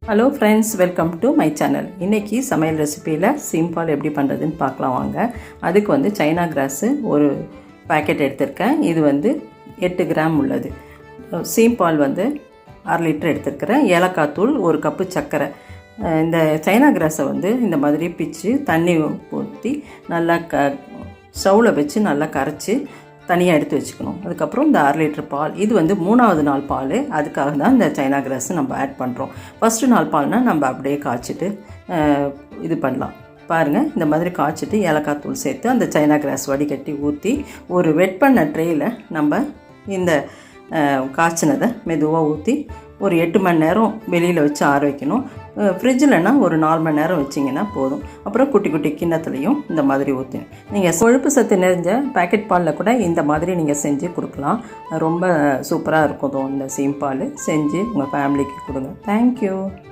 Hello friends, welcome to my channel. இன்றைக்கி சமையல் ரெசிப்பியில் சீம்பால் எப்படி பண்ணுறதுன்னு பார்க்கலாம் வாங்க. அதுக்கு வந்து சைனா கிராஸு ஒரு பேக்கெட் எடுத்திருக்கேன். இது வந்து 8 கிராம் உள்ளது. சீம்பால் வந்து 1/2 லிட்டர் எடுத்துருக்கிறேன். ஏலக்காய் தூள், 1 கப்பு சர்க்கரை. இந்த சைனா கிராஸை வந்து இந்த மாதிரி பிச்சு தண்ணி ஊற்றி நல்லா ஸ்டவ்வில் வச்சு நல்லா கரைச்சி தனியாக எடுத்து வச்சுக்கணும். அதுக்கப்புறம் இந்த 1/2 லிட்டர் பால், இது வந்து 3வது நாள் பால். அதுக்காக தான் இந்த சைனா கிராஸ் நம்ம ஆட் பண்ணுறோம். ஃபஸ்ட்டு நாள் பால்னால் நம்ம அப்படியே காய்ச்சிட்டு இது பண்ணலாம். பாருங்கள், இந்த மாதிரி காய்ச்சிட்டு ஏலக்காய் தூள் சேர்த்து அந்த சைனா கிராஸ் வடிகட்டி ஊற்றி ஒரு வெட் பண்ண ட்ரேயில் நம்ம இந்த காய்ச்சினதை மெதுவாக ஊற்றி ஒரு 8 மணி நேரம் வெளியில் வச்சு ஆற வைக்கணும். ஃப்ரிட்ஜில்னா ஒரு 4 மணி நேரம் வச்சிங்கன்னா போதும். அப்புறம் குட்டி குட்டி கிண்ணத்துலையும் இந்த மாதிரி ஊற்றி நீங்கள் கொழுப்பு சத்து நிறைஞ்ச பேக்கெட் பாலில் கூட இந்த மாதிரி நீங்கள் செஞ்சு கொடுக்கலாம். ரொம்ப சூப்பராக இருக்கும் இந்த சீம்பால். செஞ்சு உங்கள் ஃபேமிலிக்கு கொடுங்க. தேங்க்யூ.